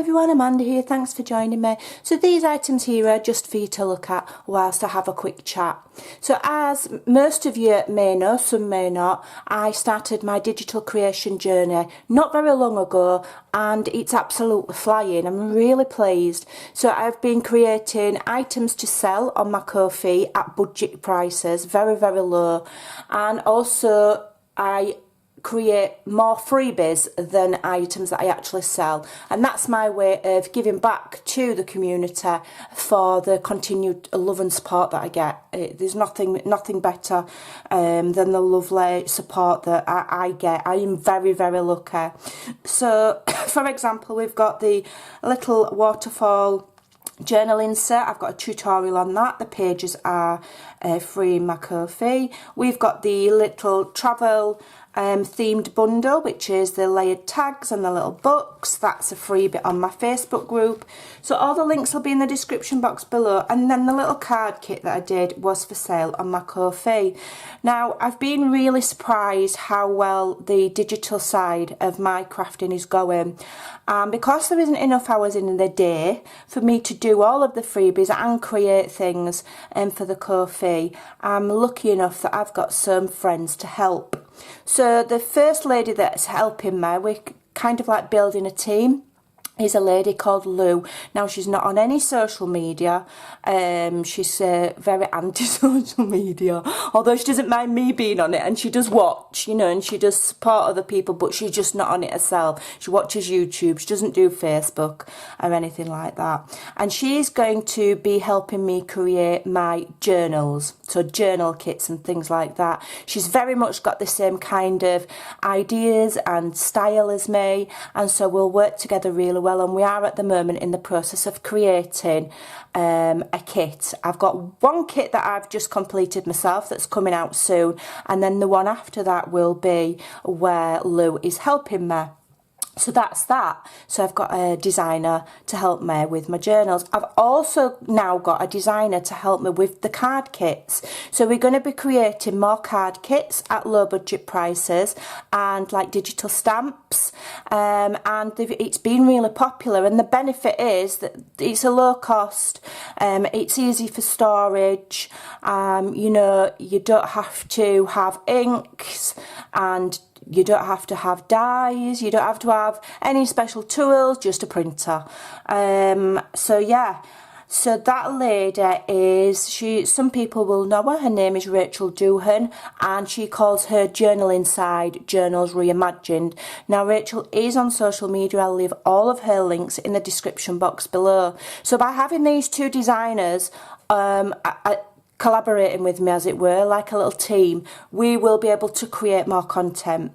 everyone, Amanda here, thanks for joining me. So these items here are just for you to look at whilst I have a quick chat. So as most of you may know, some may not, I started my digital creation journey not very long ago and it's absolutely flying. I'm really pleased. So I've been creating items to sell on my Ko-fi at budget prices, very, very low. And also I create more freebies than items that I actually sell, and that's my way of giving back to the community for the continued love and support that I get. There's nothing better than the lovely support that I get. I am very, very lucky. So for example, we've got the little waterfall journal insert. I've got a tutorial on that. The pages are free in my Ko-fi. We've got the little travel themed bundle, which is the layered tags and the little books. That's a freebie on my Facebook group. So all the links will be in the description box below. And then the little card kit that I did was for sale on my Ko-fi. Now, I've been really surprised how well the digital side of my crafting is going. Because there isn't enough hours in the day for me to do all of the freebies and create things for the Ko-fi, I'm lucky enough that I've got some friends to help. So the first lady that's helping me, we're kind of like building a team, is a lady called Lou. Now, she's not on any social media. She's very anti-social media, although she doesn't mind me being on it, and she does watch, you know, and she does support other people, but she's just not on it herself. She watches YouTube. She doesn't do Facebook or anything like that. And she's going to be helping me create my journals, so journal kits and things like that. She's very much got the same kind of ideas and style as me, and so we'll work together really well. And we are at the moment in the process of creating a kit. I've got one kit that I've just completed myself that's coming out soon, and then the one after that will be where Lou is helping me. So that's that. So I've got a designer to help me with my journals. I've also now got a designer to help me with the card kits. So we're going to be creating more card kits at low budget prices and like digital stamps. And it's been really popular, and the benefit is that it's a low cost. It's easy for storage. You know, you don't have to have inks, and you don't have to have dyes, you don't have to have any special tools, just a printer. So yeah, so that lady is, some people will know her name is Rachel Doohen, and she calls her Journal Inside Journals Reimagined. Now, Rachel is on social media. I'll leave all of her links in the description box below. So by having these two designers collaborating with me, as it were, like a little team, we will be able to create more content.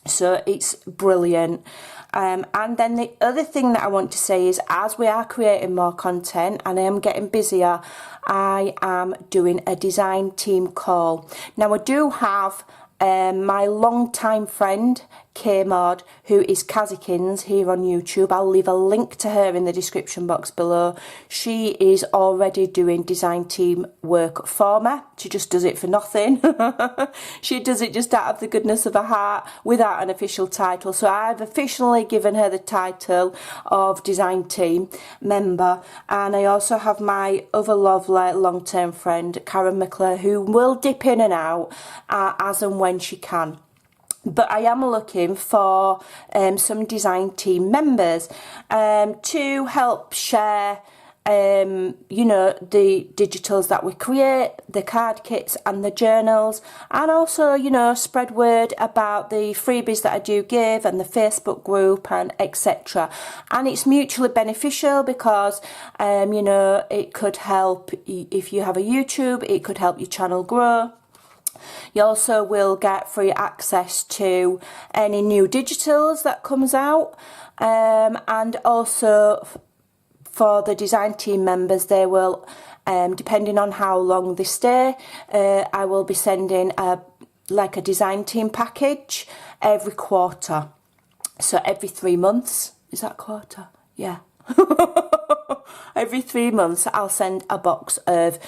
So it's brilliant. And then the other thing that I want to say is, as we are creating more content and I am getting busier, I am doing a design team call. Now, I do have my long-time friend K-Mod, who is Kazikins here on YouTube. I'll leave a link to her in the description box below. She is already doing design team work for me. She just does it for nothing. She does it just out of the goodness of her heart without an official title. So I've officially given her the title of design team member. And I also have my other lovely long-term friend Karen McClure, who will dip in and out as and when she can. But I am looking for some design team members to help share, you know, the digitals that we create, the card kits and the journals, and also, you know, spread word about the freebies that I do give and the Facebook group and etc. And it's mutually beneficial because, you know, it could help if you have a YouTube, it could help your channel grow. You also will get free access to any new digitals that comes out, and also for the design team members, they will, depending on how long they stay, I will be sending a design team package every quarter. So every 3 months. Is that quarter? Yeah. every 3 months I'll send a box of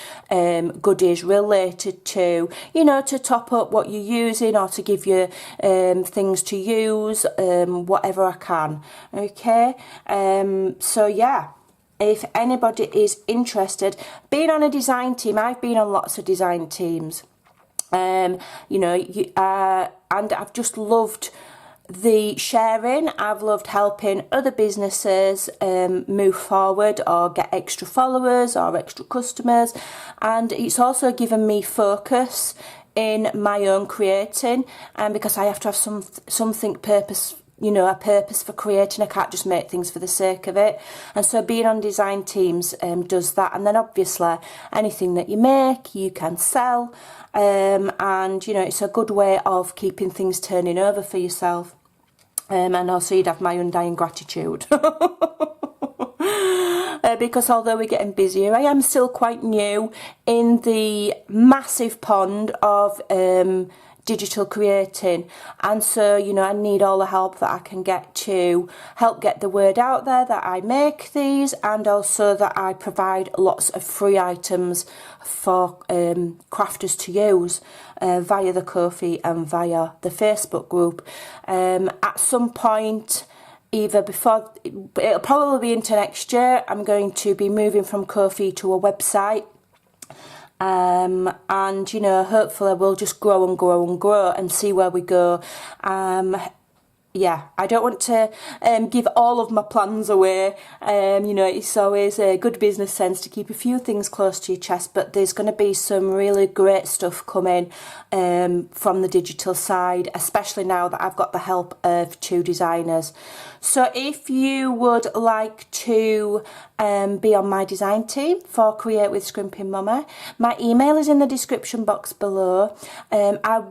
goodies related to, you know, to top up what you're using or to give you things to use, whatever I can. Okay, so yeah, if anybody is interested, being on a design team, I've been on lots of design teams, you know, and I've just loved the sharing. I've loved helping other businesses move forward or get extra followers or extra customers, and it's also given me focus in my own creating, because I have to have something purpose, you know, a purpose for creating. I can't just make things for the sake of it. And so being on design teams does that. And then obviously anything that you make, you can sell. And, you know, it's a good way of keeping things turning over for yourself. And also you'd have my undying gratitude. Because although we're getting busier, I am still quite new in the massive pond of digital creating, and so, you know, I need all the help that I can get to help get the word out there that I make these, and also that I provide lots of free items for crafters to use via the Ko-fi and via the Facebook group. At some point, either before, it'll probably be into next year, I'm going to be moving from Ko-fi to a website. And, you know, hopefully we'll just grow and grow and grow and see where we go. Yeah, I don't want to give all of my plans away. You know, it's always a good business sense to keep a few things close to your chest, but there's going to be some really great stuff coming from the digital side, especially now that I've got the help of 2 designers. So if you would like to be on my design team for Create with Scrimping Mummy, my email is in the description box below. I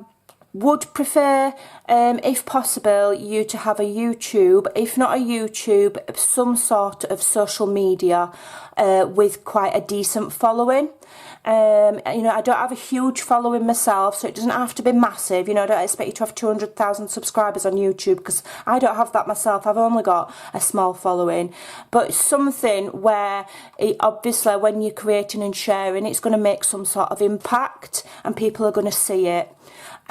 would prefer, if possible, you to have a YouTube, if not a YouTube, some sort of social media with quite a decent following. You know, I don't have a huge following myself, so it doesn't have to be massive. You know, I don't expect you to have 200,000 subscribers on YouTube, because I don't have that myself. I've only got a small following. But something where, obviously, when you're creating and sharing, it's going to make some sort of impact and people are going to see it.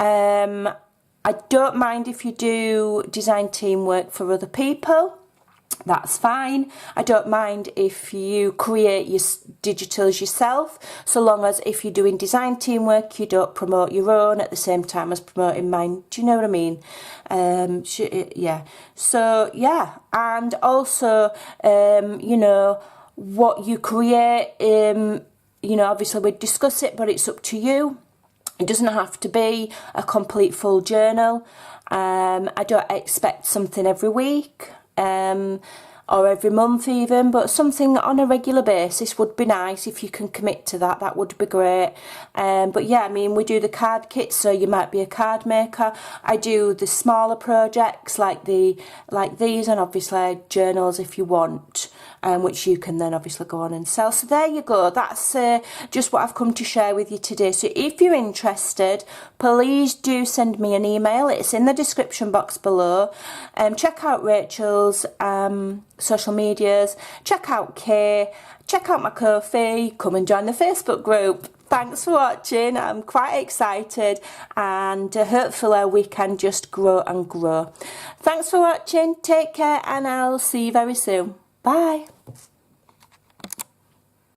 I don't mind if you do design team work for other people. That's fine. I don't mind if you create your digitals yourself, so long as if you're doing design team work, you don't promote your own at the same time as promoting mine. Do you know what I mean? Yeah. So, yeah. And also, you know, what you create, you know, obviously we'd discuss it, but it's up to you. It doesn't have to be a complete full journal. I don't expect something every week. Or every month even, but something on a regular basis would be nice. If you can commit to that, that would be great. But yeah, I mean, we do the card kits, so you might be a card maker. I do the smaller projects like these, and obviously journals if you want, which you can then obviously go on and sell. So there you go. That's just what I've come to share with you today. So if you're interested, please do send me an email. It's in the description box below. Check out Rachel's social medias, check out Kay, check out my Ko-fi, come and join the Facebook group. Thanks for watching. I'm quite excited, and hopefully we can just grow and grow. Thanks for watching. Take care, and I'll see you very soon. Bye.